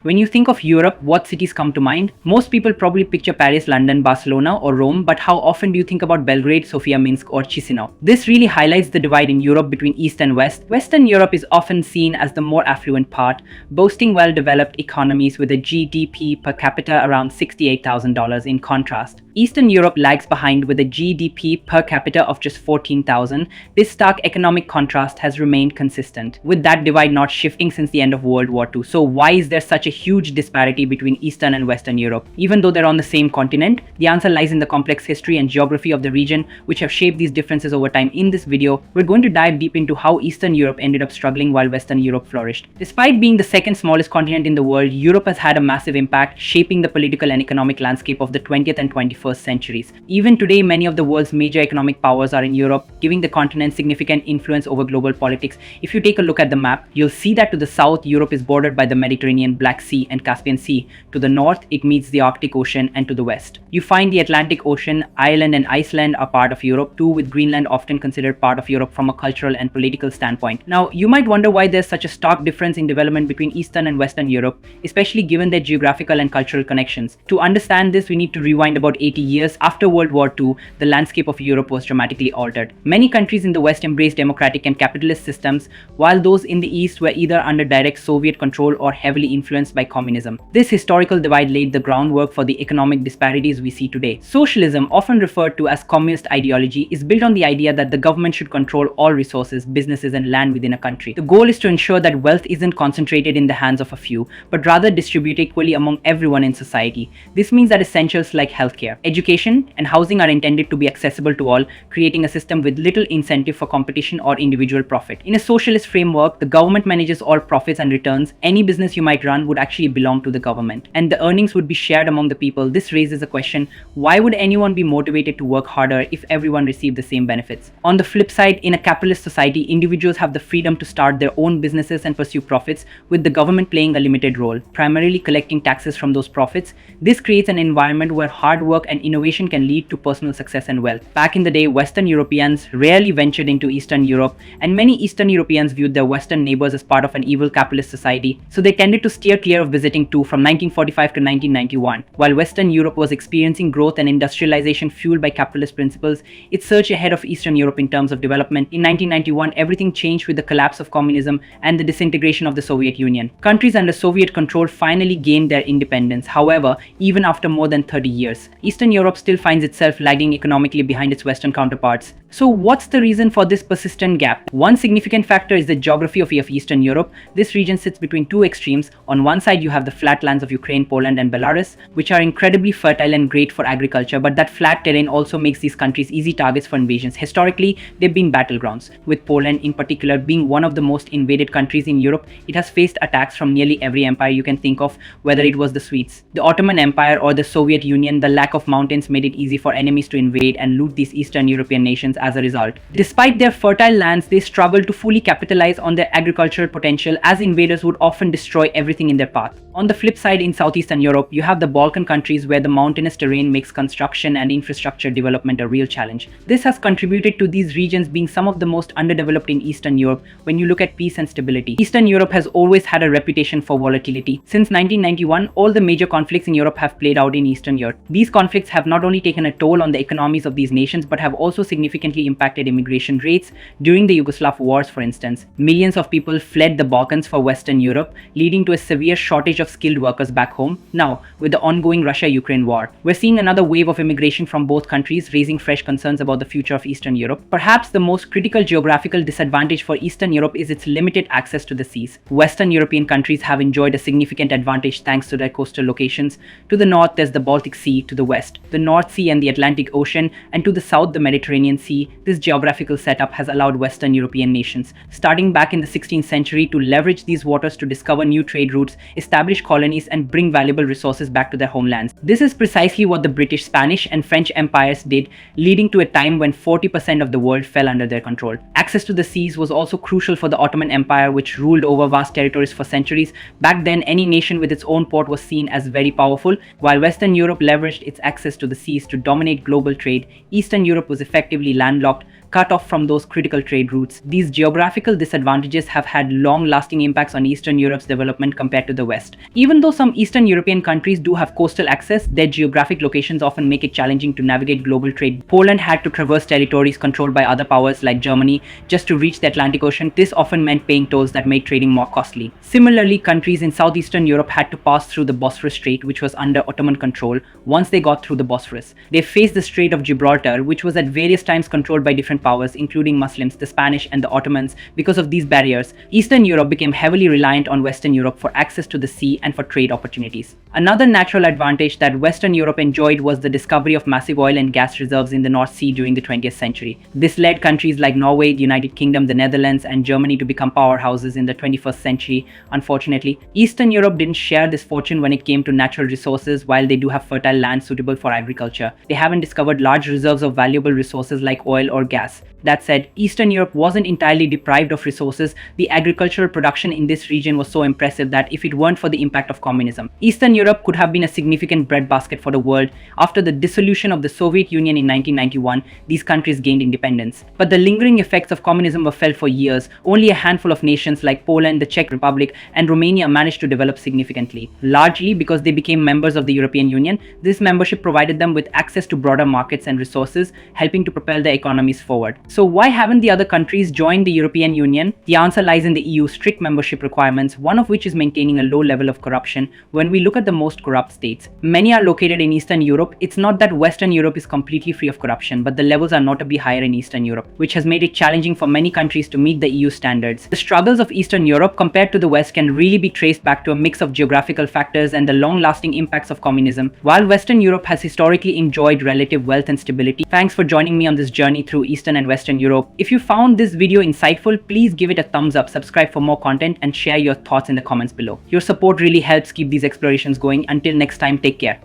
When you think of Europe, what cities come to mind? Most people probably picture Paris, London, Barcelona, or Rome, but how often do you think about Belgrade, Sofia, Minsk, or Chisinau? This really highlights the divide in Europe between East and West. Western Europe is often seen as the more affluent part, boasting well-developed economies with a GDP per capita around $68,000 in contrast. Eastern Europe lags behind with a GDP per capita of just $14,000. This stark economic contrast has remained consistent, with that divide not shifting since the end of World War II. So why is there such a huge disparity between Eastern and Western Europe? Even though they're on the same continent, the answer lies in the complex history and geography of the region, which have shaped these differences over time. In this video, we're going to dive deep into how Eastern Europe ended up struggling while Western Europe flourished. Despite being the second smallest continent in the world, Europe has had a massive impact, shaping the political and economic landscape of the 20th and 21st centuries. Even today, many of the world's major economic powers are in Europe, giving the continent significant influence over global politics. If you take a look at the map, you'll see that to the south, Europe is bordered by the Mediterranean, Black Sea, and Caspian Sea. To the north, it meets the Arctic Ocean, and to the west, you find the Atlantic Ocean. Ireland and Iceland are part of Europe too, with Greenland often considered part of Europe from a cultural and political standpoint. Now, you might wonder why there's such a stark difference in development between Eastern and Western Europe, especially given their geographical and cultural connections. To understand this, we need to rewind about 80 years. After World War II, the landscape of Europe was dramatically altered. Many countries in the West embraced democratic and capitalist systems, while those in the East were either under direct Soviet control or heavily influenced by communism. This historical divide laid the groundwork for the economic disparities we see today. Socialism, often referred to as communist ideology, is built on the idea that the government should control all resources, businesses, and land within a country. The goal is to ensure that wealth isn't concentrated in the hands of a few, but rather distributed equally among everyone in society. This means that essentials like healthcare, education, and housing are intended to be accessible to all, creating a system with little incentive for competition or individual profit. In a socialist framework, the government manages all profits and returns. Any business you might run would actually belong to the government, and the earnings would be shared among the people. This raises a question: why would anyone be motivated to work harder if everyone received the same benefits? On the flip side, in a capitalist society, individuals have the freedom to start their own businesses and pursue profits, with the government playing a limited role, primarily collecting taxes from those profits. This creates an environment where hard work and innovation can lead to personal success and wealth. Back in the day, Western Europeans rarely ventured into Eastern Europe, and many Eastern Europeans viewed their Western neighbors as part of an evil capitalist society, so they tended to steer clear of visiting too from 1945 to 1991. While Western Europe was experiencing growth and industrialization fueled by capitalist principles, it surged ahead of Eastern Europe in terms of development. In 1991, everything changed with the collapse of communism and the disintegration of the Soviet Union. Countries under Soviet control finally gained their independence. However, even after more than 30 years, Eastern Europe still finds itself lagging economically behind its Western counterparts. So what's the reason for this persistent gap? One significant factor is the geography of Eastern Europe. This region sits between two extremes. On one side, you have the flatlands of Ukraine, Poland, and Belarus, which are incredibly fertile and great for agriculture, but that flat terrain also makes these countries easy targets for invasions. Historically, they've been battlegrounds, with Poland in particular being one of the most invaded countries in Europe. It has faced attacks from nearly every empire you can think of, whether it was the Swedes, the Ottoman Empire, or the Soviet Union. The lack of mountains made it easy for enemies to invade and loot these Eastern European nations as a result. Despite their fertile lands, they struggled to fully capitalize on their agricultural potential, as invaders would often destroy everything in their path. On the flip side, in Southeastern Europe, you have the Balkan countries, where the mountainous terrain makes construction and infrastructure development a real challenge. This has contributed to these regions being some of the most underdeveloped in Eastern Europe when you look at peace and stability. Eastern Europe has always had a reputation for volatility. Since 1991, all the major conflicts in Europe have played out in Eastern Europe. These conflicts have not only taken a toll on the economies of these nations, but have also significantly impacted immigration rates. During the Yugoslav wars, for instance, millions of people fled the Balkans for Western Europe, leading to a severe shortage of skilled workers back home. Now, with the ongoing Russia-Ukraine war, we're seeing another wave of immigration from both countries, raising fresh concerns about the future of Eastern Europe. Perhaps the most critical geographical disadvantage for Eastern Europe is its limited access to the seas. Western European countries have enjoyed a significant advantage thanks to their coastal locations. To the north, there's the Baltic Sea; to the west, the North Sea and the Atlantic Ocean; and to the south, the Mediterranean Sea. This geographical setup has allowed Western European nations, starting back in the 16th century, to leverage these waters to discover new trade routes, establish colonies, and bring valuable resources back to their homelands. This is precisely what the British, Spanish, and French empires did, leading to a time when 40% of the world fell under their control. Access to the seas was also crucial for the Ottoman Empire, which ruled over vast territories for centuries. Back then, any nation with its own port was seen as very powerful. While Western Europe leveraged its access to the seas to dominate global trade, Eastern Europe was effectively landlocked. cut off from those critical trade routes. These geographical disadvantages have had long-lasting impacts on Eastern Europe's development compared to the West. Even though some Eastern European countries do have coastal access, their geographic locations often make it challenging to navigate global trade. Poland had to traverse territories controlled by other powers like Germany just to reach the Atlantic Ocean. This often meant paying tolls that made trading more costly. Similarly, countries in southeastern Europe had to pass through the Bosphorus Strait, which was under Ottoman control. Once they got through the Bosphorus, they faced the Strait of Gibraltar, which was at various times controlled by different powers, including Muslims, the Spanish, and the Ottomans. Because of these barriers, Eastern Europe became heavily reliant on Western Europe for access to the sea and for trade opportunities. Another natural advantage that Western Europe enjoyed was the discovery of massive oil and gas reserves in the North Sea during the 20th century. This led countries like Norway, the United Kingdom, the Netherlands, and Germany to become powerhouses in the 21st century. Unfortunately, Eastern Europe didn't share this fortune when it came to natural resources. While they do have fertile land suitable for agriculture, they haven't discovered large reserves of valuable resources like oil or gas. That said, Eastern Europe wasn't entirely deprived of resources. The agricultural production in this region was so impressive that if it weren't for the impact of communism, Eastern Europe could have been a significant breadbasket for the world. After the dissolution of the Soviet Union in 1991, these countries gained independence. But the lingering effects of communism were felt for years. Only a handful of nations like Poland, the Czech Republic, and Romania managed to develop significantly. Largely because they became members of the European Union, this membership provided them with access to broader markets and resources, helping to propel their economies forward. So why haven't the other countries joined the European Union? The answer lies in the EU's strict membership requirements, one of which is maintaining a low level of corruption. When we look at the most corrupt states, many are located in Eastern Europe. It's not that Western Europe is completely free of corruption, but the levels are notably higher in Eastern Europe, which has made it challenging for many countries to meet the EU standards. The struggles of Eastern Europe compared to the West can really be traced back to a mix of geographical factors and the long-lasting impacts of communism. While Western Europe has historically enjoyed relative wealth and stability, thanks for joining me on this journey through Eastern and Western Europe. If you found this video insightful, please give it a thumbs up, subscribe for more content, and share your thoughts in the comments below. Your support really helps keep these explorations going. Until next time, take care.